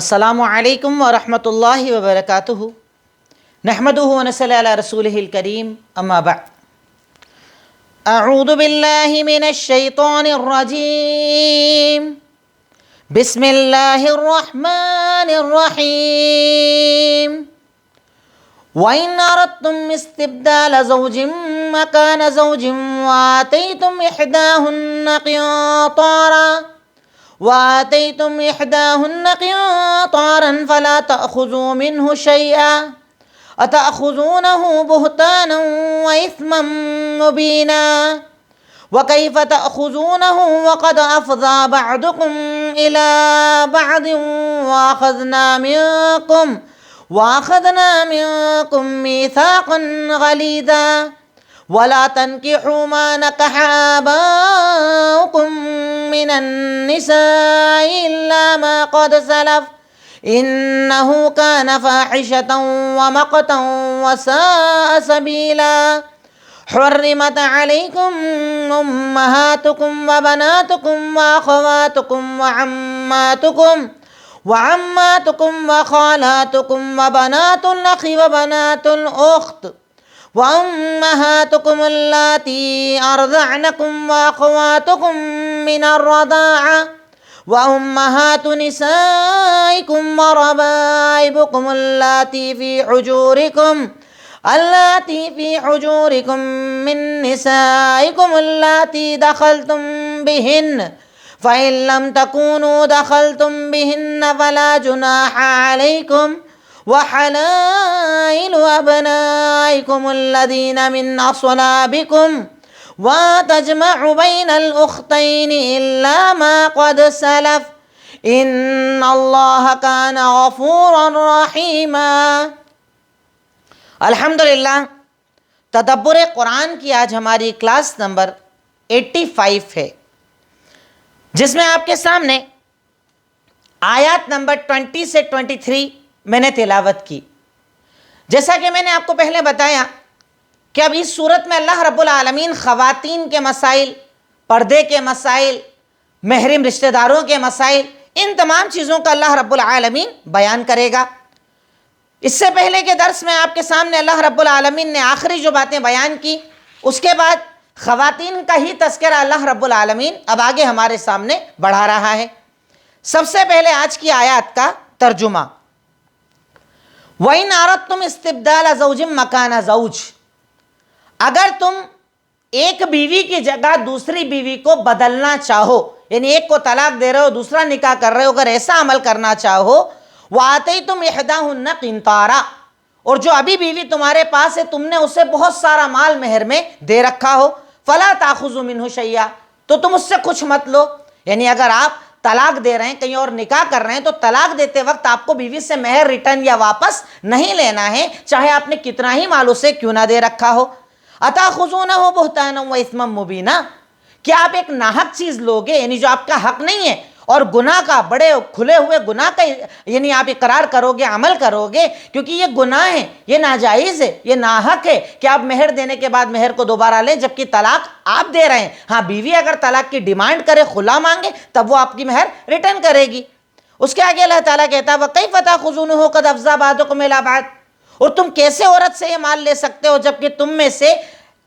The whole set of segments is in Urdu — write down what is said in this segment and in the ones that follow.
السلام علیکم ورحمۃ اللہ وبرکاتہ نحمدہ ونصلی علی رسولہ الکریم اما بعد اعوذ باللہ من الشیطان الرجیم بسم اللہ الرحمن الرحیم وَإِنْ أَرَدْتُمْ اسْتِبْدَالَ زَوْجٍ مَّكَانَ زَوْجٍ وَآتَيْتُمْ إِحْدَاهُنَّ قِنطَارًا فَلَا تَأْخُذُوا مِنْهُ شَيْئًا أَتَأْخُذُونَهُ بُهْتَانًا وَإِثْمًا مُّبِينًا وَكَيْفَ تَأْخُذُونَهُ وَقَدْ أَفْضَىٰ بَعْضُكُمْ إِلَىٰ بَعْضٍ وَأَخَذْنَا مِنكُم مِّيثَاقًا غَلِيظًا وَلَا تَنكِحُوا مَا نَكَحَ آبَاؤُكُم مِّنَ النِّسَاءِ إِلَّا مَا قَدْ سَلَفَ إِنَّهُ كَانَ فَاحِشَةً وَمَقْتًا وَسَاءَ سَبِيلًا حُرِّمَتْ عَلَيْكُمْ أُمَّهَاتُكُمْ وَبَنَاتُكُمْ وَأَخَوَاتُكُمْ وعماتكم وخالاتكم وبنات الأخ وبنات الأخت وأمهاتكم اللاتي أرضعنكم وأخواتكم من الرضاعة وأمهات نسائكم وربائبكم اللاتي في حجوركم من نسائكم اللاتي دخلتم بهن فَإِن لَّمْ تَكُونُوا دَخَلْتُم بِهِنَّ فَلَا جُنَاحَ عَلَيْكُمْ وَحَلَائِلُ أَبْنَائِكُمُ الَّذِينَ مِنْ أَصْلَابِكُمْ وَتَجْمَعُوا بَيْنَ الْأُخْتَيْنِ إِلَّا مَا قَدْ سَلَفَ إِنَّ اللَّهَ كَانَ غَفُورًا رَّحِيمًا۔ الحمدللہ، تدبر قرآن کی آج ہماری کلاس نمبر 85 ہے، جس میں آپ کے سامنے آیات نمبر 20 سے 23 میں نے تلاوت کی۔ جیسا کہ میں نے آپ کو پہلے بتایا کہ اب اس صورت میں اللہ رب العالمین خواتین کے مسائل، پردے کے مسائل، محرم رشتہ داروں کے مسائل، ان تمام چیزوں کا اللہ رب العالمین بیان کرے گا۔ اس سے پہلے کے درس میں آپ کے سامنے اللہ رب العالمین نے آخری جو باتیں بیان کی، اس کے بعد خواتین کا ہی تذکرہ اللہ رب العالمین اب آگے ہمارے سامنے بڑھا رہا ہے۔ سب سے پہلے آج کی آیات کا ترجمہ، وَإِنْ أَرَدْتُمْ اسْتِبْدَالَ زَوْجٍ مَّكَانَ زَوْجٍ، اگر تم ایک بیوی کی جگہ دوسری بیوی کو بدلنا چاہو، یعنی ایک کو طلاق دے رہے ہو دوسرا نکاح کر رہے ہو، اگر ایسا عمل کرنا چاہو، وَآتَيْتُمْ إِحْدَاهُنَّ قِنطَارًا، اور جو ابھی بیوی تمہارے پاس ہے تم نے اسے بہت سارا مال مہر میں دے رکھا ہو، فَلَا تَأْخُذُوا مِنْهُ شَيْئًا، تو تم اس سے کچھ مت لو۔ یعنی اگر آپ طلاق دے رہے ہیں، کہیں اور نکاح کر رہے ہیں، تو طلاق دیتے وقت آپ کو بیوی سے مہر ریٹرن یا واپس نہیں لینا ہے، چاہے آپ نے کتنا ہی مال اسے کیوں نہ دے رکھا ہو۔ أَتَأْخُذُونَهُ بُهْتَانًا وَإِثْمًا مُّبِينًا، کیا آپ ایک ناحق چیز لوگے، یعنی جو آپ کا حق نہیں ہے، اور گناہ کا، بڑے کھلے ہوئے گناہ کا یعنی آپ اقرار کرو گے، عمل کرو گے، کیونکہ یہ گناہ ہے، یہ ناجائز ہے، یہ ناحق ہے کہ آپ مہر دینے کے بعد مہر کو دوبارہ لیں جبکہ طلاق آپ دے رہے ہیں۔ ہاں، بیوی اگر طلاق کی ڈیمانڈ کرے، خلا مانگے، تب وہ آپ کی مہر ریٹرن کرے گی۔ اس کے آگے اللہ تعالیٰ کہتا ہے وَكَيْفَ تَأْخُذُونَهُ قَدْ أَفْضَىٰ بَعْضُكُمْ إِلَىٰ بَعْضٍ، اور تم کیسے عورت سے یہ مال لے سکتے ہو جبکہ تم میں سے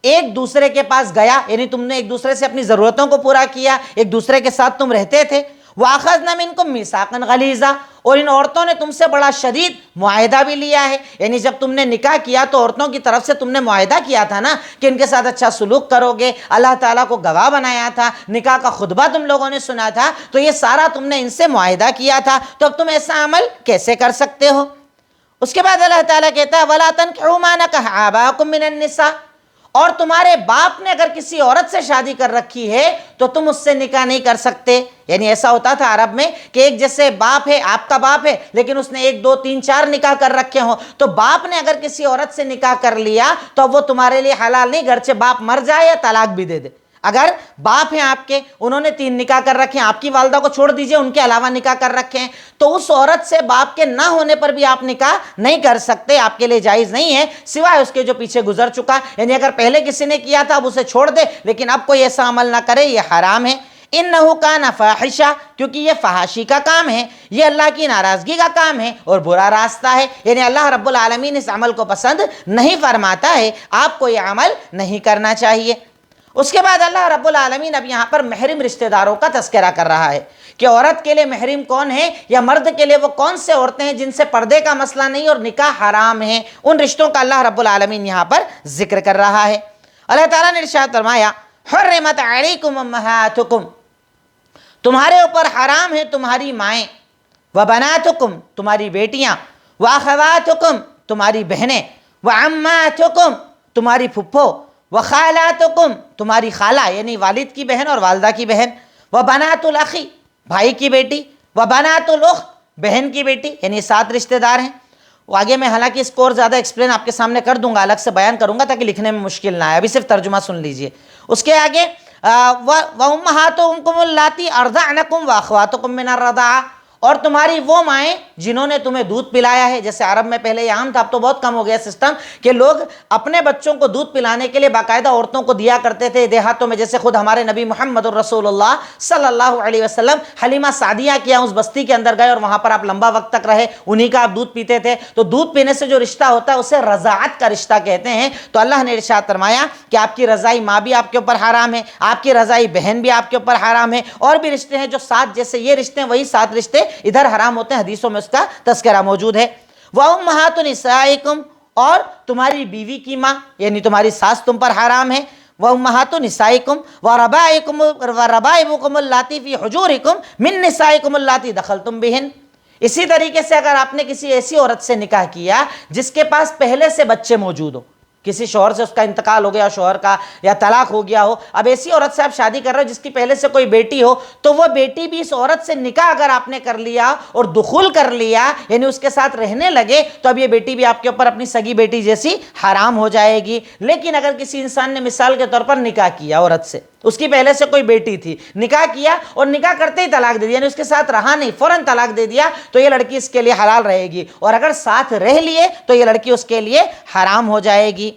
ایک دوسرے کے پاس گیا، یعنی تم نے ایک دوسرے سے اپنی ضرورتوں کو پورا کیا، ایک دوسرے کے ساتھ تم رہتے تھے۔ وَأَخَذْنَا مِنكُم مِّيثَاقًا غَلِيظًا، اور ان عورتوں نے تم سے بڑا شدید معاہدہ بھی لیا ہے، یعنی جب تم نے نکاح کیا تو عورتوں کی طرف سے تم نے معاہدہ کیا تھا نا کہ ان کے ساتھ اچھا سلوک کرو گے، اللہ تعالیٰ کو گواہ بنایا تھا، نکاح کا خطبہ تم لوگوں نے سنا تھا، تو یہ سارا تم نے ان سے معاہدہ کیا تھا، تو اب تم ایسا عمل کیسے کر سکتے ہو؟ اس کے بعد اللہ تعالیٰ کہتا ہے وَلَا تَنكِحُوا مَا نَكَحَ آبَاؤُكُم مِّنَ النِّسَاءِ، اور تمہارے باپ نے اگر کسی عورت سے شادی کر رکھی ہے تو تم اس سے نکاح نہیں کر سکتے۔ یعنی ایسا ہوتا تھا عرب میں کہ ایک جیسے باپ ہے، آپ کا باپ ہے، لیکن اس نے 1 2 3 4 نکاح کر رکھے ہوں، تو باپ نے اگر کسی عورت سے نکاح کر لیا تو وہ تمہارے لیے حلال نہیں، گرچہ باپ مر جائے یا طلاق بھی دے دے۔ اگر باپ ہیں آپ کے، انہوں نے 3 نکاح کر رکھے ہیں، آپ کی والدہ کو چھوڑ دیجئے، ان کے علاوہ نکاح کر رکھے ہیں، تو اس عورت سے باپ کے نہ ہونے پر بھی آپ نکاح نہیں کر سکتے، آپ کے لیے جائز نہیں ہے، سوائے اس کے جو پیچھے گزر چکا۔ یعنی اگر پہلے کسی نے کیا تھا اب اسے چھوڑ دے، لیکن اب کوئی ایسا عمل نہ کرے، یہ حرام ہے۔ انہو کان فاحشہ، کیونکہ یہ فحاشی کا کام ہے، یہ اللہ کی ناراضگی کا کام ہے اور برا راستہ ہے، یعنی اللہ رب العالمین اس عمل کو پسند نہیں فرماتا ہے، آپ کو یہ عمل نہیں کرنا چاہیے۔ اس کے بعد اللہ رب العالمین اب یہاں پر محرم رشتہ داروں کا تذکرہ کر رہا ہے کہ عورت کے لیے محرم کون ہے، یا مرد کے لیے وہ کون سے عورتیں ہیں جن سے پردے کا مسئلہ نہیں اور نکاح حرام ہے، ان رشتوں کا اللہ رب العالمین یہاں پر ذکر کر رہا ہے۔ اللہ تعالیٰ نے ارشاد فرمایا حرمت علیکم امہاتکم، تمہارے اوپر حرام ہے تمہاری مائیں، وبناتکم تمہاری بیٹیاں، واخواتکم تمہاری بہنیں، وعماتکم تمہاری پھپھو، وخالاتکم تمہاری خالہ یعنی والد کی بہن اور والدہ کی بہن، وبنات الاخی بھائی کی بیٹی، وبنات الاخت بہن کی بیٹی، یعنی 7 رشتہ دار ہیں۔ وہ آگے میں حالانکہ اس کو اور زیادہ ایکسپلین آپ کے سامنے کر دوں گا، الگ سے بیان کروں گا تاکہ لکھنے میں مشکل نہ آئے، ابھی صرف ترجمہ سن لیجئے۔ اس کے آگے وَأُمَّهَاتُكُمُ اللَّاتِي أَرْضَعْنَكُمْ وَأَخْوَاتُكُمْ مِنَ الرَّضَاعَةِ، اور تمہاری وہ مائیں جنہوں نے تمہیں دودھ پلایا ہے۔ جیسے عرب میں پہلے یہ عام تھا، اب تو بہت کم ہو گیا سسٹم کہ لوگ اپنے بچوں کو دودھ پلانے کے لیے باقاعدہ عورتوں کو دیا کرتے تھے دیہاتوں میں، جیسے خود ہمارے نبی محمد الرسول اللہ صلی اللہ علیہ وسلم حلیمہ سعدیہ کے یہاں اس بستی کے اندر گئے اور وہاں پر آپ لمبا وقت تک رہے، انہی کا آپ دودھ پیتے تھے۔ تو دودھ پینے سے جو رشتہ ہوتا ہے اسے رضاعت کا رشتہ کہتے ہیں۔ تو اللہ نے ارشاد فرمایا کہ آپ کی رضائی ماں بھی آپ کے اوپر حرام ہے، آپ کی رضائی بہن بھی آپ کے اوپر حرام ہے، اور بھی رشتے ہیں جو 7 جیسے یہ رشتے ہیں وہی 7 رشتے ادھر حرام ہوتے ہیں، حدیثوں میں اس کا تذکرہ موجود ہے۔ وَأُمَّهَاتُ نِسَائِكُمْ، اور تمہاری بیوی کی ماں یعنی تمہاری ساس تم پر حرام ہے۔ وَأُمَّهَاتُ نِسَائِكُمْ وَرَبَائِبُكُمُ اللَّاتِي فِي حُجُورِكُمْ مِن نِسَائِكُمُ اللَّاتِي دَخَلْتُم بِهِنَّ۔ اسی طریقے سے اگر آپ نے کسی ایسی عورت سے نکاح کیا جس کے پاس پہلے سے بچے موجود ہو، کسی شوہر سے اس کا انتقال ہو گیا، شوہر کا یا طلاق ہو گیا ہو، اب ایسی عورت سے آپ شادی کر رہے ہو جس کی پہلے سے کوئی بیٹی ہو، تو وہ بیٹی بھی اس عورت سے نکاح اگر آپ نے کر لیا اور دخول کر لیا یعنی اس کے ساتھ رہنے لگے، تو اب یہ بیٹی بھی آپ کے اوپر اپنی سگی بیٹی جیسی حرام ہو جائے گی۔ لیکن اگر کسی انسان نے مثال کے طور پر نکاح کیا عورت سے، اس کی پہلے سے کوئی بیٹی تھی، نکاح کیا اور نکاح کرتے ہی طلاق دے دیا، یعنی اس کے ساتھ رہا نہیں، فوراً طلاق دے دیا، تو یہ لڑکی اس کے لیے حلال رہے گی، اور اگر ساتھ رہ لیے تو یہ لڑکی اس کے لیے حرام ہو جائے گی۔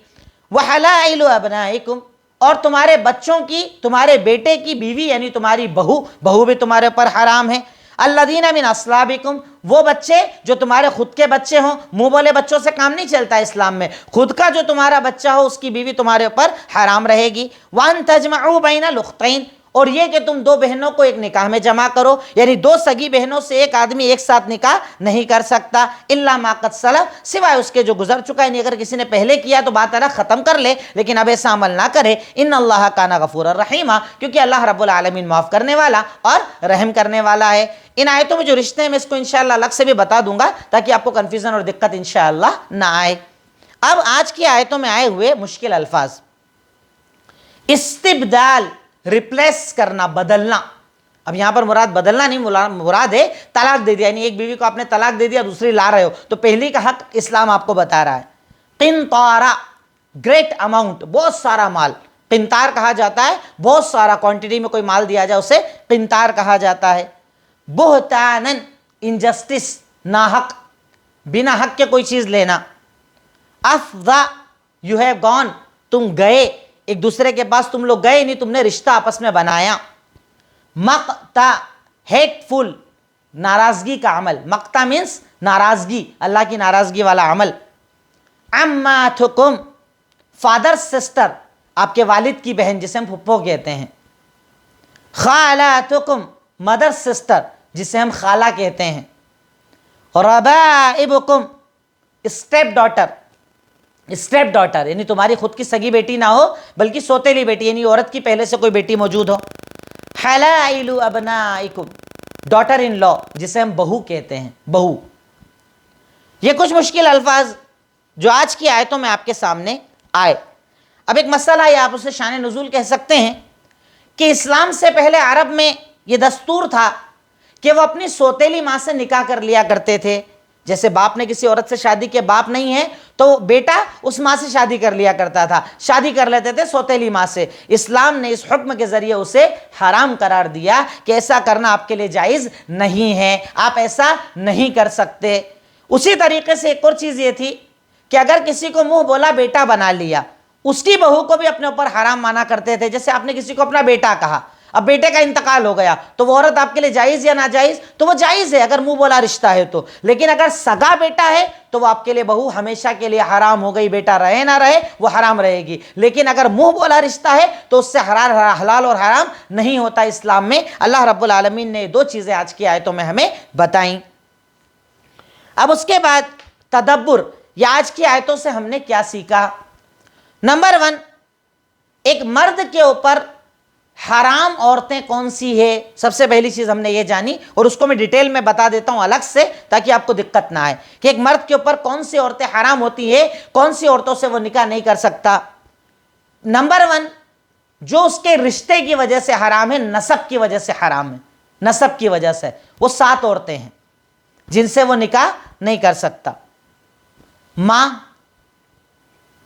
وَحَلَائِلُ أَبْنَائِكُمْ، اور تمہارے بچوں کی، تمہارے بیٹے کی بیوی یعنی تمہاری بہو بھی تمہارے اوپر حرام ہے۔ الَّذِينَ مِنْ أَصْلَابِكُمْ، وہ بچے جو تمہارے خود کے بچے ہوں، منہ بولے بچوں سے کام نہیں چلتا اسلام میں، خود کا جو تمہارا بچہ ہو اس کی بیوی تمہارے اوپر حرام رہے گی۔ وَأَن تَجْمَعُوا بَيْنَ الْأُخْتَيْنِ، اور یہ کہ تم 2 بہنوں کو ایک نکاح میں جمع کرو، یعنی 2 سگی بہنوں سے ایک آدمی ایک ساتھ نکاح نہیں کر سکتا، الا ما قد سلف، سوائے اس کے جو گزر چکا ہے، یعنی اگر کسی نے پہلے کیا تو بات الگ ختم کر لے، لیکن اب ایسا عمل نہ کرے۔ ان اللہ کان غفورا رحیما، کیونکہ اللہ رب العالمین معاف کرنے والا اور رحم کرنے والا ہے۔ ان آیتوں میں جو رشتے ہیں میں اس کو انشاءاللہ الگ سے بھی بتا دوں گا تاکہ آپ کو کنفیوژن اور دقت انشاءاللہ نہ آئے۔ اب آج کی آیتوں میں آئے ہوئے مشکل الفاظ، استبدال، ریپلیس کرنا، بدلنا۔ اب یہاں پر مراد بدلنا نہیں، مراد ہے طلاق دے دیا، یعنی ایک بیوی کو آپ نے طلاق دے دیا، دوسری لا رہے ہو، تو پہلی کا حق اسلام آپ کو بتا رہا ہے۔ قنطارہ، گریٹ اماؤنٹ، بہت سارا مال، قنطار کہا جاتا ہے، بہت سارا کوانٹٹی میں کوئی مال دیا جائے اسے قنطار کہا جاتا ہے۔ بہتانن، انجسٹس، ناحق، بنا حق کے کوئی چیز لینا۔ افضا، یو ہیو گون، تم گئے، ایک دوسرے کے پاس تم لوگ گئے نہیں، تم نے رشتہ آپس میں بنایا۔ مقتا، ہیٹ فل، ناراضگی کا عمل، مقتا مینس ناراضگی، اللہ کی ناراضگی والا عمل۔ عماتکم، فادر سسٹر، آپ کے والد کی بہن جسے ہم پھپھو کہتے ہیں۔ خالاتکم، مدر سسٹر جسے ہم خالہ کہتے ہیں۔ ربائبکم، اسٹیپ ڈاٹر، اسٹیپ ڈاٹر یعنی تمہاری خود کی سگی بیٹی نہ ہو بلکہ سوتیلی بیٹی، یعنی عورت کی پہلے سے کوئی بیٹی موجود ہو۔ حلائل ابنائکم، ڈاٹر ان لا جسے ہم بہو کہتے ہیں، بہو۔ یہ کچھ مشکل الفاظ جو آج کی آیتوں میں آپ کے سامنے آئے۔ اب ایک مسئلہ ہے، آپ اسے شان نزول کہہ سکتے ہیں کہ اسلام سے پہلے عرب میں یہ دستور تھا کہ وہ اپنی سوتیلی ماں سے نکاح کر لیا کرتے تھے۔ جیسے باپ نے کسی عورت سے شادی کے، باپ نہیں ہے تو بیٹا اس ماں سے شادی کر لیا کرتا تھا، شادی کر لیتے تھے سوتیلی ماں سے۔ اسلام نے اس حکم کے ذریعے اسے حرام قرار دیا کہ ایسا کرنا آپ کے لیے جائز نہیں ہے، آپ ایسا نہیں کر سکتے۔ اسی طریقے سے ایک اور چیز یہ تھی کہ اگر کسی کو منہ بولا بیٹا بنا لیا، اس کی بہو کو بھی اپنے اوپر حرام مانا کرتے تھے۔ جیسے آپ نے کسی کو اپنا بیٹا کہا، اب بیٹے کا انتقال ہو گیا تو وہ عورت آپ کے لیے جائز یا ناجائز؟ تو وہ جائز ہے اگر منہ بولا رشتہ ہے تو. لیکن اگر سگا بیٹا ہے تو وہ آپ کے لیے بہو ہمیشہ کے لیے حرام ہو گئی. بیٹا رہے نہ رہے وہ حرام رہے گی. لیکن اگر منہ بولا رشتہ ہے تو اس سے حلال اور حرام نہیں ہوتا اسلام میں. اللہ رب العالمین نے دو چیزیں آج کی آیتوں میں ہمیں بتائیں. اب اس کے بعد تدبر، یا آج کی آیتوں سے ہم نے کیا سیکھا؟ نمبر 1، ایک مرد کے اوپر حرام عورتیں کون سی ہے؟ سب سے پہلی چیز ہم نے یہ جانی، اور اس کو میں ڈیٹیل میں بتا دیتا ہوں الگ سے تاکہ آپ کو دقت نہ آئے کہ ایک مرد کے اوپر کون سی عورتیں حرام ہوتی ہے، کون سی عورتوں سے وہ نکاح نہیں کر سکتا. نمبر 1، جو اس کے رشتے کی وجہ سے حرام ہے، نسب کی وجہ سے حرام ہے. نسب کی وجہ سے وہ 7 عورتیں ہیں جن سے وہ نکاح نہیں کر سکتا. ماں،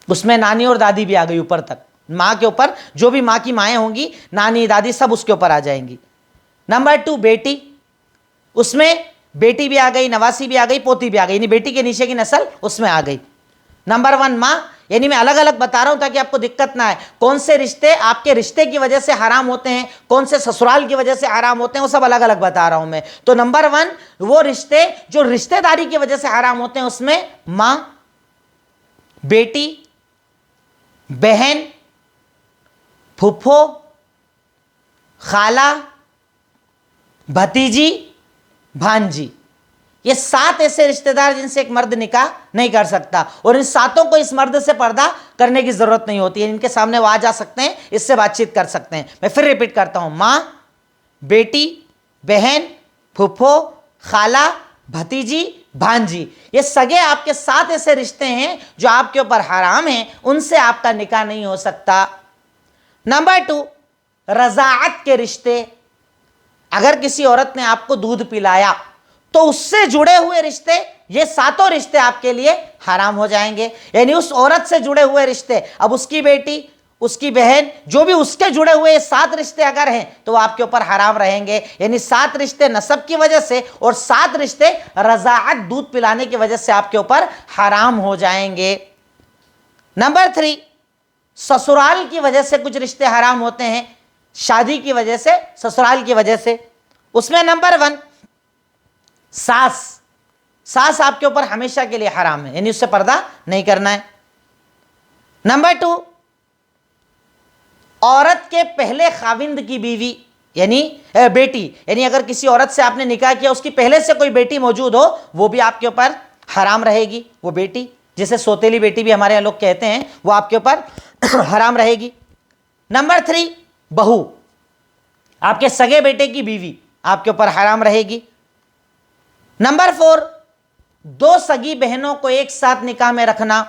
اس میں نانی اور دادی بھی آ گئی اوپر تک. ماں کے اوپر جو بھی ماں کی مائیں ہوں گی، نانی دادی سب اس کے اوپر آ جائیں گی. نمبر 2، بیٹی، اس میں بیٹی بھی آ گئی، نواسی بھی آ گئی، پوتی بھی آ گئی، یعنی بیٹی کے نیچے کی نسل اس میں آ گئی. نمبر 1 ماں، یعنی میں الگ الگ بتا رہا ہوں تاکہ آپ کو دقت نہ آئے. کون سے رشتے آپ کے رشتے کی وجہ سے حرام ہوتے ہیں، کون سے سسرال کی وجہ سے حرام ہوتے ہیں، وہ سب الگ الگ بتا رہا ہوں میں. تو نمبر 1، وہ رشتے جو رشتے داری کی وجہ سے حرام ہوتے ہیں، اس میں ماں، بیٹی، بہن، پھپھو، خالہ، بھتیجی، بھانجی. یہ 7 ایسے رشتہ دار جن سے ایک مرد نکاح نہیں کر سکتا، اور ان 7 کو اس مرد سے پردہ کرنے کی ضرورت نہیں ہوتی ہے. ان کے سامنے وہ آ جا سکتے ہیں، اس سے بات چیت کر سکتے ہیں. میں پھر ریپیٹ کرتا ہوں: ماں، بیٹی، بہن، پھپھو، خالہ، بھتیجی، بھانجی. یہ سگے آپ کے 7 ایسے رشتے ہیں جو آپ کے اوپر حرام ہیں، ان سے آپ کا نکاح نہیں ہو سکتا. نمبر 2، رضاعت کے رشتے. اگر کسی عورت نے آپ کو دودھ پلایا تو اس سے جڑے ہوئے رشتے، یہ 7 رشتے آپ کے لیے حرام ہو جائیں گے. یعنی اس عورت سے جڑے ہوئے رشتے، اب اس کی بیٹی، اس کی بہن، جو بھی اس کے جڑے ہوئے 7 رشتے اگر ہیں تو وہ آپ کے اوپر حرام رہیں گے. یعنی 7 رشتے نسب کی وجہ سے اور 7 رشتے رضاعت، دودھ پلانے کی وجہ سے آپ کے اوپر حرام ہو جائیں گے. نمبر 3، سسرال کی وجہ سے کچھ رشتے حرام ہوتے ہیں، شادی کی وجہ سے، سسرال کی وجہ سے. اس میں نمبر 1، ساس. ساس آپ کے اوپر ہمیشہ کے لیے حرام ہے، یعنی اس سے پردہ نہیں کرنا ہے. نمبر 2، عورت کے پہلے خاوند کی بیوی، یعنی بیٹی. یعنی اگر کسی عورت سے آپ نے نکاح کیا، اس کی پہلے سے کوئی بیٹی موجود ہو، وہ بھی آپ کے اوپر حرام رہے گی. وہ بیٹی جسے سوتیلی بیٹی بھی ہمارے یہاں لوگ کہتے ہیں، وہ آپ کے اوپر حرام رہے گی. نمبر 3، بہو، آپ کے سگے بیٹے کی بیوی آپ کے اوپر حرام رہے گی. نمبر 4، 2 سگی بہنوں کو ایک ساتھ نکاح میں رکھنا.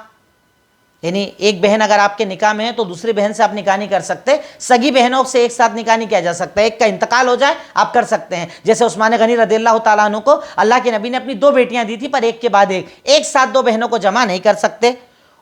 یعنی ایک بہن اگر آپ کے نکاح میں ہے تو دوسری بہن سے آپ نکاح نہیں کر سکتے. سگی بہنوں سے ایک ساتھ نکاح نہیں کیا جا سکتا. ایک کا انتقال ہو جائے آپ کر سکتے ہیں، جیسے عثمان غنی رضی اللہ تعالیٰ عنہ کو اللہ کے نبی نے اپنی 2 بیٹیاں دی تھی، پر ایک کے بعد ایک ساتھ 2 بہنوں کو جمع نہیں کر سکتے.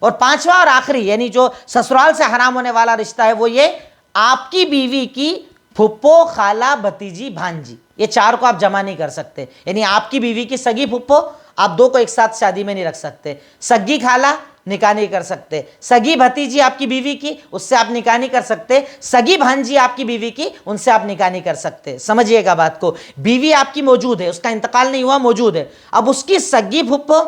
اور 5واں اور آخری، یعنی جو سسرال سے حرام ہونے والا رشتہ ہے، وہ یہ: آپ کی بیوی کی پھپھو، خالہ، بھتیجی، بھانجی. یہ 4 کو آپ جمع نہیں کر سکتے. یعنی آپ کی بیوی کی سگی پھپھو، آپ 2 کو ایک ساتھ شادی میں نہیں رکھ سکتے. سگی خالہ، نکاح نہیں کر سکتے. سگی بھتیجی آپ کی بیوی کی، اس سے آپ نکاح نہیں کر سکتے. سگی بھانجی آپ کی بیوی کی، ان سے آپ نکاح نہیں کر سکتے. سمجھیے گا بات کو. بیوی آپ کی موجود ہے، اس کا انتقال نہیں ہوا، موجود ہے. اب اس کی سگی پھپھو،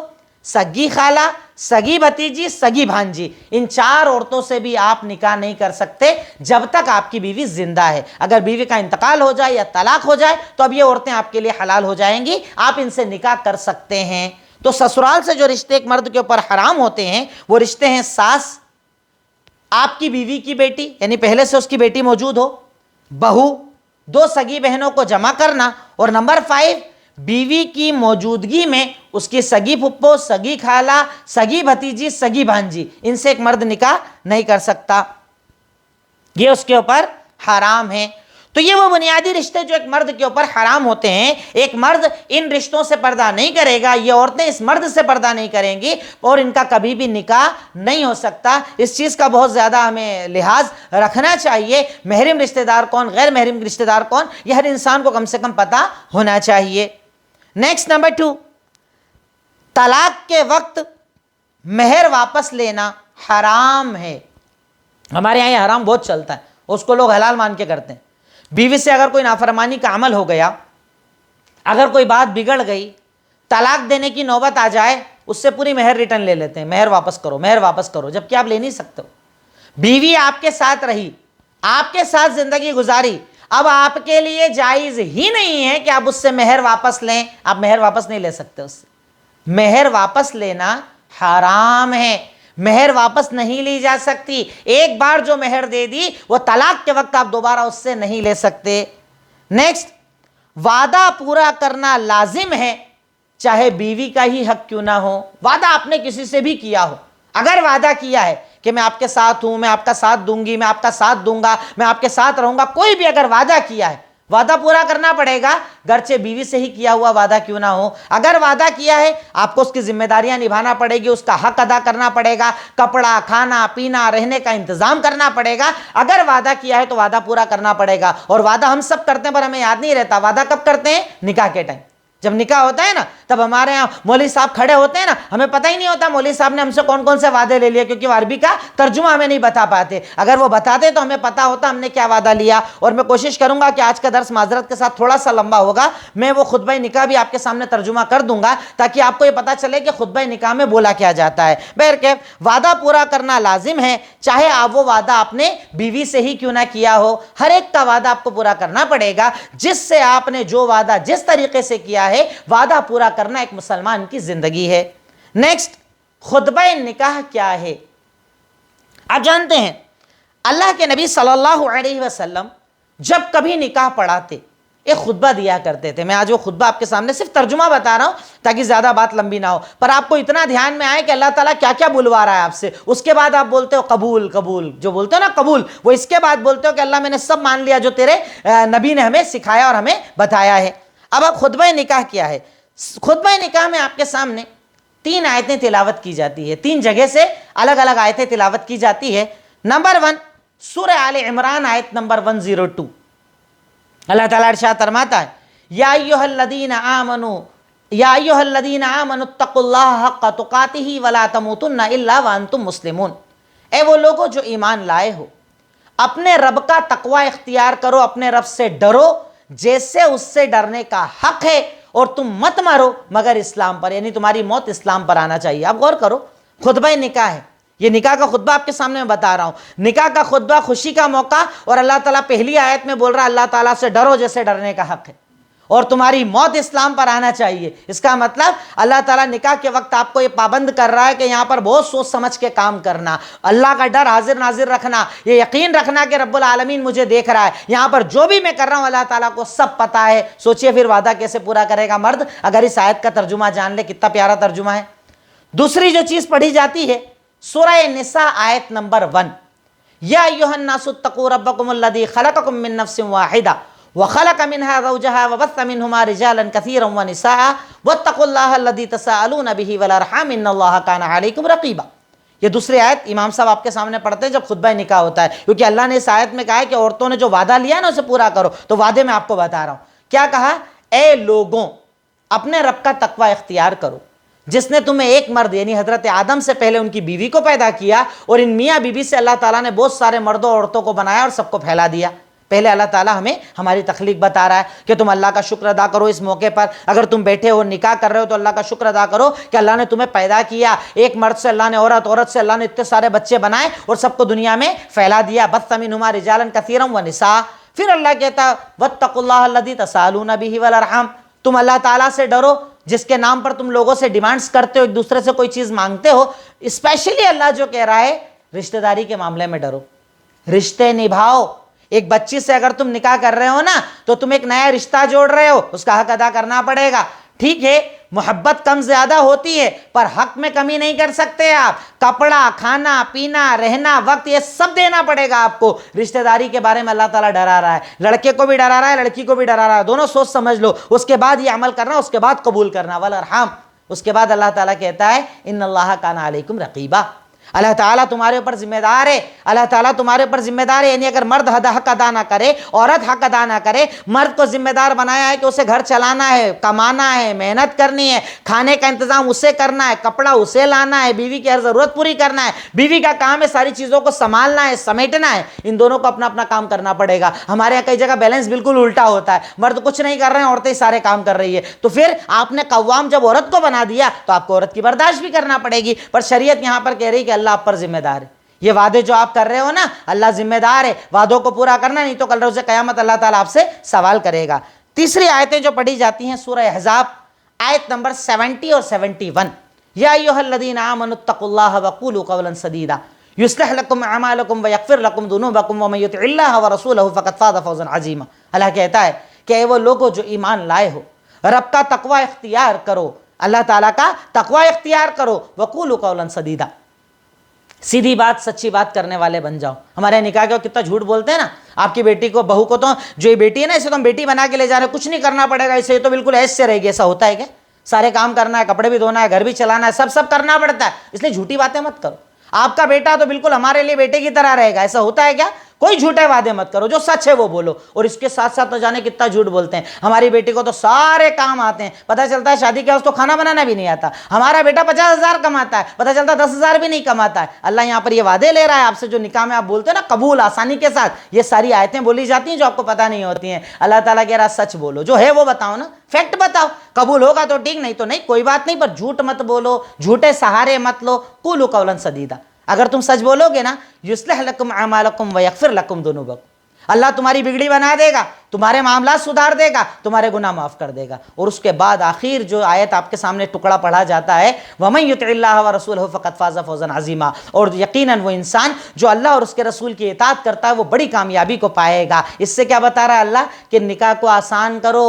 سگی خالہ، سگی بھتیجی، سگی بھانجی، ان 4 عورتوں سے بھی آپ نکاح نہیں کر سکتے جب تک آپ کی بیوی زندہ ہے. اگر بیوی کا انتقال ہو جائے یا طلاق ہو جائے تو اب یہ عورتیں آپ کے لیے حلال ہو جائیں گی، آپ ان سے نکاح کر سکتے ہیں. تو سسرال سے جو رشتے ایک مرد کے اوپر حرام ہوتے ہیں، وہ رشتے ہیں: ساس، آپ کی بیوی کی بیٹی، یعنی پہلے سے اس کی بیٹی موجود ہو، بہو، 2 سگی بہنوں کو جمع کرنا، اور نمبر 5، بیوی کی موجودگی میں اس کی سگی پھپھو، سگی خالہ، سگی بھتیجی، سگی بھانجی، ان سے ایک مرد نکاح نہیں کر سکتا. یہ اس کے اوپر حرام ہے. تو یہ وہ بنیادی رشتے جو ایک مرد کے اوپر حرام ہوتے ہیں. ایک مرد ان رشتوں سے پردہ نہیں کرے گا، یہ عورتیں اس مرد سے پردہ نہیں کریں گی، اور ان کا کبھی بھی نکاح نہیں ہو سکتا. اس چیز کا بہت زیادہ ہمیں لحاظ رکھنا چاہیے. محرم رشتہ دار کون، غیر محرم رشتہ دار کون، یہ ہر انسان کو کم سے کم پتہ ہونا چاہیے. نیکسٹ نمبر 2، طلاق کے وقت مہر واپس لینا حرام ہے. ہمارے یہاں یہ حرام بہت چلتا ہے، اس کو لوگ حلال مان کے کرتے ہیں. بیوی سے اگر کوئی نافرمانی کا عمل ہو گیا، اگر کوئی بات بگڑ گئی، طلاق دینے کی نوبت آ جائے، اس سے پوری مہر ریٹرن لے لیتے ہیں، مہر واپس کرو، مہر واپس کرو، جبکہ آپ لے نہیں سکتے ہو۔ بیوی آپ کے ساتھ رہی، آپ کے ساتھ زندگی گزاری، اب آپ کے لیے جائز ہی نہیں ہے کہ آپ اس سے مہر واپس لیں، آپ مہر واپس نہیں لے سکتے اس سے۔ مہر واپس لینا حرام ہے، مہر واپس نہیں لی جا سکتی۔ ایک بار جو مہر دے دی وہ طلاق کے وقت آپ دوبارہ اس سے نہیں لے سکتے۔ نیکسٹ، وعدہ پورا کرنا لازم ہے، چاہے بیوی کا ہی حق کیوں نہ ہو۔ وعدہ آپ نے کسی سے بھی کیا ہو، اگر وعدہ کیا ہے کہ میں آپ کے ساتھ ہوں، میں آپ کا ساتھ دوں گی، میں آپ کا ساتھ دوں گا، میں آپ کے ساتھ رہوں گا، کوئی بھی اگر وعدہ کیا ہے، وعدہ پورا کرنا پڑے گا، گرچہ بیوی سے ہی کیا ہوا وعدہ کیوں نہ ہو۔ اگر وعدہ کیا ہے آپ کو اس کی ذمہ داریاں نبھانا پڑے گی، اس کا حق ادا کرنا پڑے گا، کپڑا، کھانا پینا، رہنے کا انتظام کرنا پڑے گا۔ اگر وعدہ کیا ہے تو وعدہ پورا کرنا پڑے گا، اور وعدہ ہم سب کرتے ہیں پر ہمیں یاد نہیں رہتا۔ وعدہ کب کرتے ہیں؟ نکاح کے ٹائم، جب نکاح ہوتا ہے نا، تب ہمارے ہاں مولوی صاحب کھڑے ہوتے ہیں نا، ہمیں پتہ ہی نہیں ہوتا مولوی صاحب نے ہم سے کون کون سے وعدے لے لیے، کیونکہ وہ عربی کا ترجمہ ہمیں نہیں بتا پاتے۔ اگر وہ بتاتے تو ہمیں پتہ ہوتا ہم نے کیا وعدہ لیا۔ اور میں کوشش کروں گا کہ آج کا درس معذرت کے ساتھ تھوڑا سا لمبا ہوگا، میں وہ خطبہ نکاح بھی آپ کے سامنے ترجمہ کر دوں گا تاکہ آپ کو یہ پتہ چلے کہ خطبہ نکاح میں بولا کیا جاتا ہے۔ بہرکیف وعدہ پورا کرنا لازم ہے، چاہے آپ وہ وعدہ آپ نے بیوی سے ہی کیوں نہ کیا ہو۔ ہر ایک کا وعدہ آپ کو پورا کرنا پڑے گا، جس سے آپ نے جو وعدہ جس طریقے سے کیا ہے، وعدہ پورا کرنا ایک مسلمان کی زندگی ہے۔ نیکسٹ، خطبہ نکاح کیا ہے؟ آپ جانتے ہیں اللہ کے نبی صلی اللہ علیہ وسلم جب کبھی نکاح پڑھاتے ایک خطبہ دیا کرتے تھے۔ میں آج وہ خطبہ آپ کے سامنے صرف ترجمہ بتا رہا ہوں تاکہ زیادہ بات لمبی نہ ہو، پر آپ کو اتنا دھیان میں آئے کہ اللہ تعالیٰ کیا کیا بلوا رہا ہے آپ سے۔ اس کے بعد آپ بولتے ہو قبول قبول، جو بولتے ہو نا قبول، وہ اس کے بعد بولتے ہو کہ اللہ میں نے سب مان لیا جو تیرے نبی نے ہمیں سکھایا اور ہمیں بتایا ہے۔ اب خطبہ نکاح کیا ہے؟ خطبہ نکاح میں آپ کے سامنے 3 آیتیں تلاوت کی جاتی ہے، 3 جگہ سے الگ الگ آیتیں تلاوت کی جاتی ہے۔ نمبر 1 سورہ آل عمران آیت نمبر 102، اللہ تعالیٰ ارشاد فرماتا ہے یا ایھا الذین آمنوا اتقوا اللہ حق تقاتہ ولا تموتن الا وانتم مسلمون۔ اے وہ لوگوں جو ایمان لائے ہو، اپنے رب کا تقوی اختیار کرو، اپنے رب سے ڈرو جیسے اس سے ڈرنے کا حق ہے، اور تم مت مرو مگر اسلام پر، یعنی تمہاری موت اسلام پر آنا چاہیے۔ آپ غور کرو، خطبہ نکاح ہے، یہ نکاح کا خطبہ آپ کے سامنے میں بتا رہا ہوں۔ نکاح کا خطبہ خوشی کا موقع، اور اللہ تعالیٰ پہلی آیت میں بول رہا ہے اللہ تعالیٰ سے ڈرو جیسے ڈرنے کا حق ہے، اور تمہاری موت اسلام پر آنا چاہیے۔ اس کا مطلب اللہ تعالیٰ نکاح کے وقت آپ کو یہ پابند کر رہا ہے کہ یہاں پر بہت سوچ سمجھ کے کام کرنا، اللہ کا ڈر حاضر ناظر رکھنا، یہ یقین رکھنا کہ رب العالمین مجھے دیکھ رہا ہے، یہاں پر جو بھی میں کر رہا ہوں اللہ تعالیٰ کو سب پتہ ہے۔ سوچئے پھر وعدہ کیسے پورا کرے گا مرد اگر اس آیت کا ترجمہ جان لے، کتنا پیارا ترجمہ ہے۔ دوسری جو چیز پڑھی جاتی ہے سورہ نساء آیت نمبر 1، یا ایھا الناس اتقوا ربکم الذی خلقکم من نفس واحدہ وخلق منها زوجها وبث منهما رجالا كثيرا ونساء واتقوا الله الذي تساءلون به والارحام ان الله كان عليكم رقيبا۔ یہ دوسری آیت امام صاحب آپ کے سامنے پڑھتے ہیں جب خطبہ نکاح ہوتا ہے، کیونکہ اللہ نے اس آیت میں کہا ہے کہ عورتوں نے جو وعدہ لیا ہے نا اسے پورا کرو، تو وعدے میں آپ کو بتا رہا ہوں کیا کہا، اے لوگوں اپنے رب کا تقوی اختیار کرو جس نے تمہیں ایک مرد یعنی حضرت آدم سے پہلے ان کی بیوی کو پیدا کیا، اور ان میاں بیوی سے اللہ تعالیٰ نے بہت سارے مردوں اور عورتوں کو بنایا اور سب کو پھیلا دیا۔ پہلے اللہ تعالیٰ ہمیں ہماری تخلیق بتا رہا ہے کہ تم اللہ کا شکر ادا کرو اس موقع پر، اگر تم بیٹھے ہو نکاح کر رہے ہو تو اللہ کا شکر ادا کرو کہ اللہ نے تمہیں پیدا کیا، ایک مرد سے اللہ نے عورت، عورت سے اللہ نے اتنے سارے بچے بنائے اور سب کو دنیا میں پھیلا دیا۔ بث منہما رجالا کثیرا ونساء۔ پھر اللہ کہتا واتقوا اللہ الذی تساءلون بہ والارحام، تم اللہ تعالیٰ سے ڈرو جس کے نام پر تم لوگوں سے ڈیمانڈز کرتے ہو، ایک دوسرے سے کوئی چیز مانگتے ہو۔ اسپیشلی اللہ جو کہہ رہا ہے رشتہ داری کے معاملے میں ڈرو، رشتے نبھاؤ۔ ایک بچی سے اگر تم نکاح کر رہے ہو نا تو تم ایک نیا رشتہ جوڑ رہے ہو، اس کا حق ادا کرنا پڑے گا۔ ٹھیک ہے محبت کم زیادہ ہوتی ہے پر حق میں کمی نہیں کر سکتے آپ، کپڑا، کھانا پینا، رہنا، وقت، یہ سب دینا پڑے گا آپ کو۔ رشتہ داری کے بارے میں اللہ تعالیٰ ڈرا رہا ہے، لڑکے کو بھی ڈرا رہا ہے، لڑکی کو بھی ڈرا رہا ہے، دونوں سوچ سمجھ لو، اس کے بعد یہ عمل کرنا، اس کے بعد قبول کرنا۔ والارحام، اس کے بعد اللہ تعالیٰ کہتا ہے ان اللہ کان علیکم رقیبا۔ اللہ تعالیٰ تمہارے اوپر ذمہ دار ہے، اللہ تعالیٰ تمہارے اوپر ذمہ دار ہے. یعنی اگر مرد حق ادا نہ کرے، عورت حق ادا نہ کرے، مرد کو ذمہ دار بنایا ہے کہ اسے گھر چلانا ہے، کمانا ہے، محنت کرنی ہے، کھانے کا انتظام اسے کرنا ہے، کپڑا اسے لانا ہے، بیوی کی ہر ضرورت پوری کرنا ہے. بیوی کا کام ہے ساری چیزوں کو سنبھالنا ہے، سمیٹنا ہے. ان دونوں کو اپنا اپنا کام کرنا پڑے گا. ہمارے یہاں کئی جگہ بیلنس بالکل الٹا ہوتا ہے، مرد کچھ نہیں کر رہے ہیں، عورتیں سارے کام کر رہی ہے. تو پھر آپ نے قوام جب عورت کو بنا دیا تو آپ کو عورت کی برداشت بھی کرنا پڑے گی. پر شریعت یہاں پر کہہ رہی کہ اللہ آپ پر ذمہ دار ہے. یہ وعدے جو آپ کر رہے ہو نا، اللہ ذمہ دار ہے، وعدوں کو پورا کرنا، نہیں تو کل روز قیامت اللہ تعالیٰ آپ سے سوال کرے گا. تیسری آیتیں جو پڑھی جاتی ہیں سورہ احزاب آیت نمبر 70 اور 71. یا ایھا الذین آمنوا اتقوا اللہ وقولوا قولا سدیدا یصلح لکم اعمالکم ویغفر لکم ذنوبکم ومن یطع اللہ ورسولہ فقد فاز فوزا عظیما. اللہ کہتا ہے کہ اے وہ لوگوں جو ایمان لائے ہو، رب کا تقوی اختیار کرو، اللہ تعالیٰ کا تقوی اختیار کرو، وقولوا قولا سدیدا، سیدھی بات سچی بات کرنے والے بن جاؤ. ہمارے نکاح کے کتنا جھوٹ بولتے ہیں نا. آپ کی بیٹی کو، بہو کو، تو جو یہ بیٹی ہے نا اسے تو ہم بیٹی بنا کے لے جا رہے ہیں، کچھ نہیں کرنا پڑے گا اسے، یہ تو بالکل ایسے سے رہے گی. ایسا ہوتا ہے کیا؟ سارے کام کرنا ہے، کپڑے بھی دھونا ہے، گھر بھی چلانا ہے، سب کرنا پڑتا ہے. اس لیے جھوٹی باتیں مت کرو. آپ کا بیٹا تو بالکل ہمارے لیے بیٹے کی طرح رہے گا. ایسا ہوتا ہے کیا؟ کوئی جھوٹے وعدے مت کرو، جو سچ ہے وہ بولو. اور اس کے ساتھ ساتھ نہ جانے کتنا جھوٹ بولتے ہیں. ہماری بیٹی کو تو سارے کام آتے ہیں، پتہ چلتا ہے شادی کے اس کو کھانا بنانا بھی نہیں آتا. ہمارا بیٹا 50,000 کماتا ہے، پتہ چلتا ہے 10,000 بھی نہیں کماتا ہے. اللہ یہاں پر یہ وعدے لے رہا ہے آپ سے، جو نکاح میں آپ بولتے ہیں نا قبول آسانی کے ساتھ، یہ ساری آیتیں بولی جاتی ہیں جو آپ کو پتہ نہیں ہوتی ہیں. اللہ تعالیٰ کہہ رہا سچ بولو، جو ہے وہ بتاؤ نا، فیکٹ بتاؤ. قبول ہوگا تو ٹھیک، نہیں تو نہیں، کوئی بات نہیں. پر جھوٹ مت بولو، جھوٹے سہارے مت لو. قولوا قولا سدیدا، اگر تم سچ بولو گے نا، یصلح لکم اعمالکم ویغفر لکم ذنوبکم، اللہ تمہاری بگڑی بنا دے گا، تمہارے معاملات سدھار دے گا، تمہارے گناہ معاف کر دے گا. اور اس کے بعد آخر جو آیت آپ کے سامنے ٹکڑا پڑھا جاتا ہے، وَمَن يُطِعِ اللَّهَ وَرَسُولَهُ فَقَدْ فَازَ فَوْزًا عَظِيمًا، اور یقیناً وہ انسان جو اللہ اور اس کے رسول کی اطاعت کرتا ہے وہ بڑی کامیابی کو پائے گا. اس سے کیا بتا رہا ہے اللہ؟ کہ نکاح کو آسان کرو.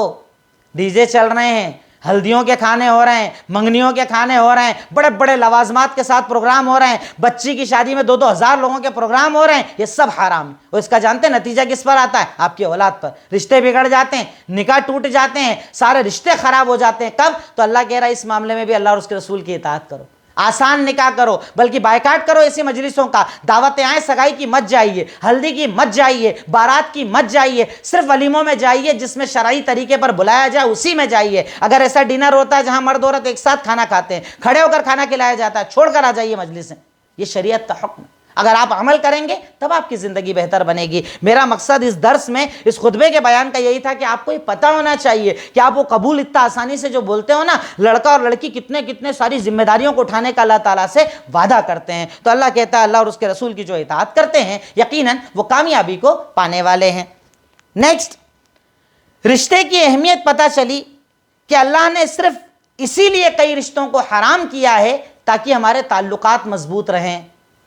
ڈی جے چل رہے ہیں، ہلدیوں کے کھانے ہو رہے ہیں، منگنیوں کے کھانے ہو رہے ہیں، بڑے بڑے لوازمات کے ساتھ پروگرام ہو رہے ہیں، بچی کی شادی میں 2-2 ہزار لوگوں کے پروگرام ہو رہے ہیں. یہ سب حرام ہے. اور اس کا جانتے ہیں نتیجہ کس پر آتا ہے؟ آپ کی اولاد پر. رشتے بگڑ جاتے ہیں، نکاح ٹوٹ جاتے ہیں، سارے رشتے خراب ہو جاتے ہیں. کب؟ تو اللہ کہہ رہا ہے اس معاملے میں بھی اللہ اور اس کے رسول کی اطاعت کرو، آسان نکاح کرو، بلکہ بائیکاٹ کرو ایسی مجلسوں کا. دعوتیں آئیں، سگائی کی مت جائیے، ہلدی کی مت جائیے، بارات کی مت جائیے، صرف ولیموں میں جائیے جس میں شرعی طریقے پر بلایا جائے اسی میں جائیے. اگر ایسا ڈنر ہوتا ہے جہاں مرد عورت ایک ساتھ کھانا کھاتے ہیں، کھڑے ہو کر کھانا کھلایا جاتا ہے، چھوڑ کر آ جائیے مجلسیں. یہ شریعت کا حکم ہے. اگر آپ عمل کریں گے تب آپ کی زندگی بہتر بنے گی. میرا مقصد اس درس میں، اس خطبے کے بیان کا یہی تھا کہ آپ کو یہ پتہ ہونا چاہیے کہ آپ وہ قبول اتنا آسانی سے جو بولتے ہو نا، لڑکا اور لڑکی کتنے ساری ذمہ داریوں کو اٹھانے کا اللہ تعالیٰ سے وعدہ کرتے ہیں. تو اللہ کہتا ہے اللہ اور اس کے رسول کی جو اطاعت کرتے ہیں یقیناً وہ کامیابی کو پانے والے ہیں. نیکسٹ، رشتے کی اہمیت پتہ چلی کہ اللہ نے صرف اسی لیے کئی رشتوں کو حرام کیا ہے تاکہ ہمارے تعلقات مضبوط رہیں.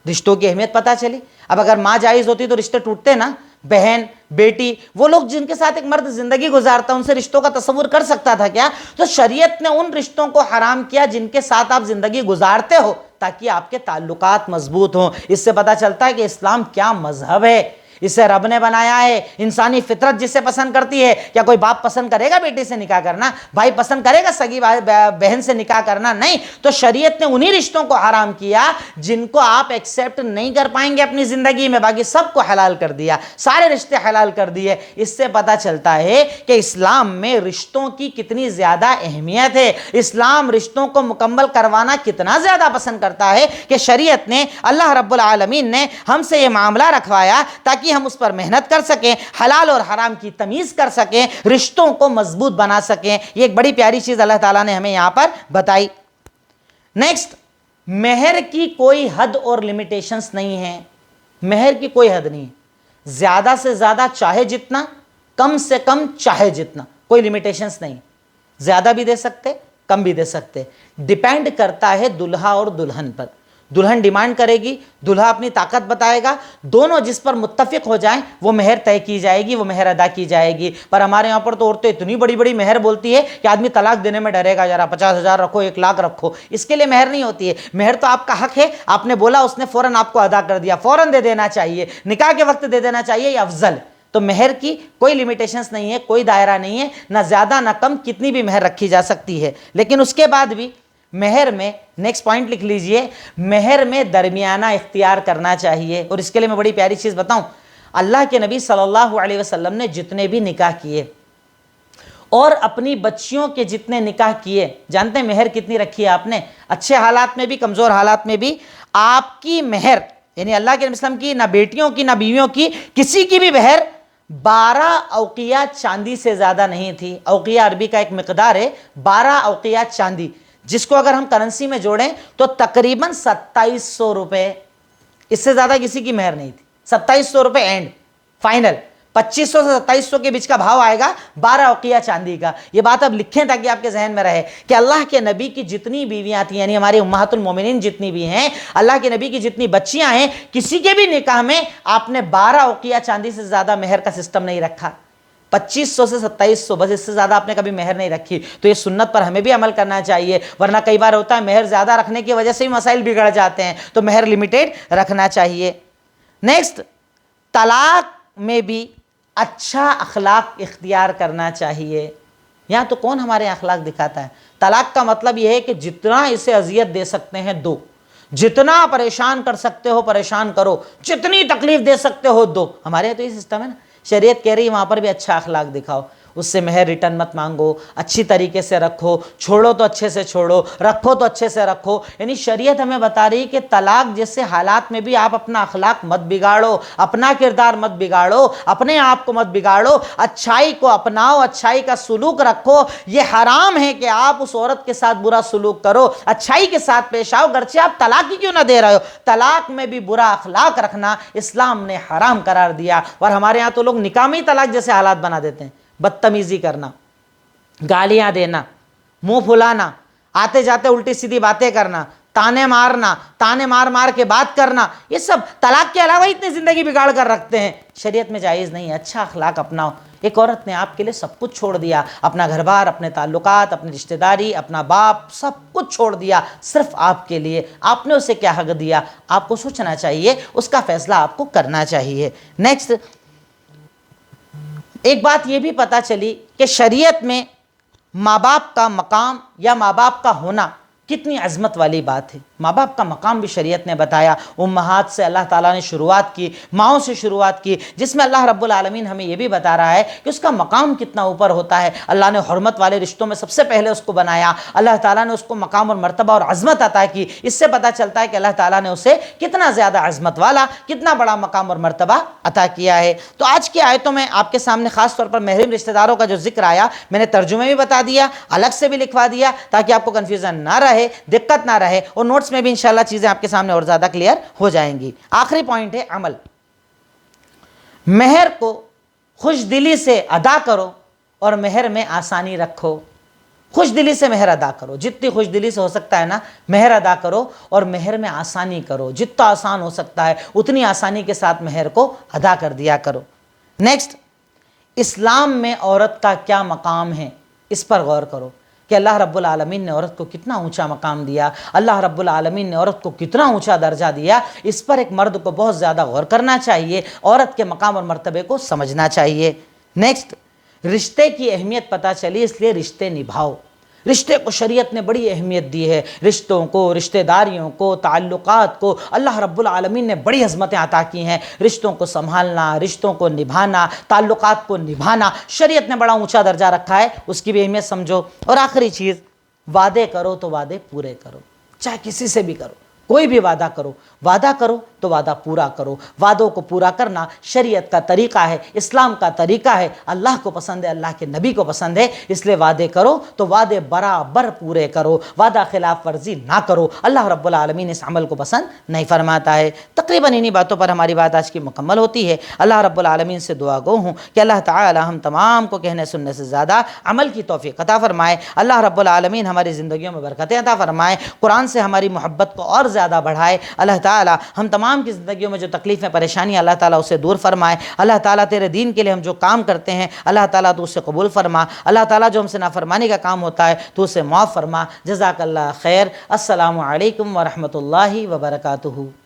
رشتوں کی اہمیت پتہ چلی. اب اگر ماں جائز ہوتی تو رشتے ٹوٹتے نا. بہن، بیٹی، وہ لوگ جن کے ساتھ ایک مرد زندگی گزارتا ان سے رشتوں کا تصور کر سکتا تھا کیا؟ تو شریعت نے ان رشتوں کو حرام کیا جن کے ساتھ آپ زندگی گزارتے ہو تاکہ آپ کے تعلقات مضبوط ہوں. اس سے پتہ چلتا ہے کہ اسلام کیا مذہب ہے. اسے رب نے بنایا ہے. انسانی فطرت جسے پسند کرتی ہے. کیا کوئی باپ پسند کرے گا بیٹی سے نکاح کرنا؟ بھائی پسند کرے گا سگی بہن سے نکاح کرنا؟ نہیں. تو شریعت نے انہی رشتوں کو حرام کیا جن کو آپ ایکسیپٹ نہیں کر پائیں گے اپنی زندگی میں. باقی سب کو حلال کر دیا، سارے رشتے حلال کر دیے. اس سے پتہ چلتا ہے کہ اسلام میں رشتوں کی کتنی زیادہ اہمیت ہے. اسلام رشتوں کو مکمل کروانا کتنا زیادہ پسند کرتا ہے کہ شریعت نے، اللہ رب العالمین نے ہم سے یہ معاملہ رکھوایا تاکہ ہم اس پر محنت کر سکیں، حلال اور حرام کی تمیز کر سکیں، رشتوں کو مضبوط بنا سکیں. یہ ایک بڑی پیاری چیز اللہ تعالیٰ نے ہمیں یہاں پر بتائی. نیکسٹ، مہر کی کوئی حد اور لمیٹیشنز نہیں ہیں. مہر کی کوئی حد نہیں ہے. زیادہ سے زیادہ چاہے جتنا، کم سے کم چاہے جتنا، کوئی لمیٹیشنز نہیں. زیادہ بھی دے سکتے، کم بھی دے سکتے. ڈیپینڈ کرتا ہے دلہا اور دلہن پر. دلہن ڈیمانڈ کرے گی، دلہا اپنی طاقت بتائے گا، دونوں جس پر متفق ہو جائیں وہ مہر طے کی جائے گی، وہ مہر ادا کی جائے گی. پر ہمارے یہاں پر تو عورتیں اتنی بڑی بڑی مہر بولتی ہے کہ آدمی طلاق دینے میں ڈرے گا. ذرا 50,000 رکھو، 1,00,000 رکھو. اس کے لیے مہر نہیں ہوتی ہے. مہر تو آپ کا حق ہے، آپ نے بولا، اس نے فوراً آپ کو ادا کر دیا، فوراً دے دینا چاہیے، نکاح کے وقت دے دینا چاہیے، یہ افضل. تو مہر کی کوئی لمیٹیشنز نہیں ہے، کوئی دائرہ نہیں ہے، نہ زیادہ نہ کم، کتنی بھی مہر رکھی جا سکتی ہے. لیکن اس کے بعد بھی مہر میں نیکسٹ پوائنٹ لکھ لیجئے، مہر میں درمیانہ اختیار کرنا چاہیے. اور اس کے لیے میں بڑی پیاری چیز بتاؤں، اللہ کے نبی صلی اللہ علیہ وسلم نے جتنے بھی نکاح کیے اور اپنی بچیوں کے جتنے نکاح کیے، جانتے ہیں مہر کتنی رکھی ہے آپ نے؟ اچھے حالات میں بھی کمزور حالات میں بھی آپ کی مہر، یعنی اللہ کے نبی صلی اللہ علیہ وسلم کی، نہ بیٹیوں کی نہ بیویوں کی، کسی کی بھی مہر 12 اوقیہ چاندی سے زیادہ نہیں تھی. اوقیہ عربی کا ایک مقدار ہے، 12 اوقیہ چاندی، جس کو اگر ہم کرنسی میں جوڑیں تو تقریباً 2700 روپے. اس سے زیادہ کسی کی مہر نہیں تھی. 2700 روپے اینڈ فائنل. 2500 سے 2700 کے بیچ کا بھاؤ آئے گا 12 اوقیہ چاندی کا. یہ بات اب لکھیں تاکہ آپ کے ذہن میں رہے کہ اللہ کے نبی کی جتنی بیویاں تھیں، یعنی ہماری امہات المومنین جتنی بھی ہیں، اللہ کے نبی کی جتنی بچیاں ہیں، کسی کے بھی نکاح میں آپ نے 12 اوقیہ چاندی سے زیادہ مہر کا سسٹم نہیں رکھا. 2500 سے 2700، بس اس سے زیادہ آپ نے کبھی مہر نہیں رکھی. تو یہ سنت پر ہمیں بھی عمل کرنا چاہیے، ورنہ کئی بار ہوتا ہے مہر زیادہ رکھنے کی وجہ سے ہی مسائل بگڑ جاتے ہیں. تو مہر لمیٹیڈ رکھنا چاہیے. نیکسٹ، طلاق میں بھی اچھا اخلاق اختیار کرنا چاہیے. یہاں تو کون ہمارے اخلاق دکھاتا ہے؟ طلاق کا مطلب یہ ہے کہ جتنا اسے اذیت دے سکتے ہیں دو، جتنا پریشان کر سکتے ہو پریشان کرو، جتنی تکلیف دے سکتے ہو دو. ہمارے یہاں تو یہ سسٹم ہے نا. شریعت کہہ رہی ہے وہاں پر بھی اچھا اخلاق دکھاؤ، اس سے مہر ریٹرن مت مانگو، اچھی طریقے سے رکھو، چھوڑو تو اچھے سے چھوڑو، رکھو تو اچھے سے رکھو. یعنی شریعت ہمیں بتا رہی کہ طلاق جیسے حالات میں بھی آپ اپنا اخلاق مت بگاڑو، اپنا کردار مت بگاڑو، اپنے آپ کو مت بگاڑو، اچھائی کو اپناؤ، اچھائی کا سلوک رکھو. یہ حرام ہے کہ آپ اس عورت کے ساتھ برا سلوک کرو، اچھائی کے ساتھ پیش آؤ، گرچہ آپ طلاق ہی کیوں نہ دے رہے ہو. طلاق میں بھی برا اخلاق رکھنا اسلام نے حرام قرار دیا. اور ہمارے ہاں تو لوگ نکاح میں ہی طلاق جیسے حالات بنا دیتے ہیں. بدتمیزی کرنا، گالیاں دینا، منہ پھلانا، آتے جاتے الٹی سیدھی باتیں کرنا، تانے مارنا، تانے مار مار کے بات کرنا، یہ سب طلاق کے علاوہ اتنی زندگی بگاڑ کر رکھتے ہیں. شریعت میں جائز نہیں ہے. اچھا اخلاق اپناؤ. ایک عورت نے آپ کے لیے سب کچھ چھوڑ دیا، اپنا گھر بار، اپنے تعلقات، اپنی رشتہ داری، اپنا باپ، سب کچھ چھوڑ دیا صرف آپ کے لیے. آپ نے اسے کیا حق دیا؟ آپ کو سوچنا چاہیے، اس کا فیصلہ آپ کو کرنا چاہیے. نیکسٹ، ایک بات یہ بھی پتہ چلی کہ شریعت میں ماں باپ کا مقام یا ماں باپ کا ہونا کتنی عظمت والی بات ہے. ماں باپ کا مقام بھی شریعت نے بتایا. امہات سے اللہ تعالیٰ نے شروعات کی، ماؤں سے شروعات کی، جس میں اللہ رب العالمین ہمیں یہ بھی بتا رہا ہے کہ اس کا مقام کتنا اوپر ہوتا ہے. اللہ نے حرمت والے رشتوں میں سب سے پہلے اس کو بنایا. اللہ تعالیٰ نے اس کو مقام اور مرتبہ اور عظمت عطا کی. اس سے پتہ چلتا ہے کہ اللہ تعالیٰ نے اسے کتنا زیادہ عظمت والا، کتنا بڑا مقام اور مرتبہ عطا کیا ہے. تو آج کی آیتوں میں آپ کے سامنے خاص طور پر محرم رشتہ داروں کا جو ذکر آیا، میں نے ترجمے بھی بتا دیا، الگ سے بھی لکھوا دیا تاکہ آپ کو کنفیوژن نہ رہے، دقت نہ رہے. اور نوٹس میں بھی انشاءاللہ چیزیں آپ کے سامنے اور زیادہ کلیئر ہو جائیں گی. آخری پوائنٹ ہے عمل. مہر کو خوش دلی سے ادا کرو اور مہر میں آسانی رکھو. خوش دلی سے مہر ادا کرو، جتنی خوش دلی سے ہو سکتا ہے نا مہر ادا کرو، اور مہر میں آسانی کرو، جتنا آسان ہو سکتا ہے اتنی آسانی کے ساتھ مہر کو ادا کر دیا کرو. نیکسٹ، اسلام میں عورت کا کیا مقام ہے، اس پر غور کرو کہ اللہ رب العالمین نے عورت کو کتنا اونچا مقام دیا، اللہ رب العالمین نے عورت کو کتنا اونچا درجہ دیا. اس پر ایک مرد کو بہت زیادہ غور کرنا چاہیے، عورت کے مقام اور مرتبے کو سمجھنا چاہیے. نیکسٹ، رشتے کی اہمیت پتہ چلی، اس لیے رشتے نبھاؤ. رشتے کو شریعت نے بڑی اہمیت دی ہے. رشتوں کو، رشتہ داریوں کو، تعلقات کو اللہ رب العالمین نے بڑی عظمتیں عطا کی ہیں. رشتوں کو سنبھالنا، رشتوں کو نبھانا، تعلقات کو نبھانا شریعت نے بڑا اونچا درجہ رکھا ہے. اس کی بھی اہمیت سمجھو. اور آخری چیز، وعدے کرو تو وعدے پورے کرو. چاہے کسی سے بھی کرو، کوئی بھی وعدہ کرو، وعدہ کرو تو وعدہ پورا کرو. وعدوں کو پورا کرنا شریعت کا طریقہ ہے، اسلام کا طریقہ ہے، اللہ کو پسند ہے، اللہ کے نبی کو پسند ہے. اس لیے وعدے کرو تو وعدے برابر پورے کرو، وعدہ خلاف ورزی نہ کرو. اللہ رب العالمین اس عمل کو پسند نہیں فرماتا ہے. تقریباً انہی باتوں پر ہماری بات آج کی مکمل ہوتی ہے. اللہ رب العالمین سے دعا گو ہوں کہ اللہ تعالی ہم تمام کو کہنے سننے سے زیادہ عمل کی توفیق عطا فرمائے. اللہ رب العالمین ہماری زندگیوں میں برکتیں عطا فرمائے، قرآن سے ہماری محبت کو اور زیادہ بڑھائے. اللہ تعالی ہم تمام کی زندگیوں میں جو تکلیفیں پریشانیاں اللہ تعالیٰ اسے دور فرمائے. اللہ تعالیٰ تیرے دین کے لیے ہم جو کام کرتے ہیں اللہ تعالیٰ تو اسے قبول فرما. اللہ تعالیٰ جو ہم سے نافرمانی کا کام ہوتا ہے تو اسے معاف فرما. جزاک اللہ خیر. السلام علیکم ورحمۃ اللہ وبرکاتہ.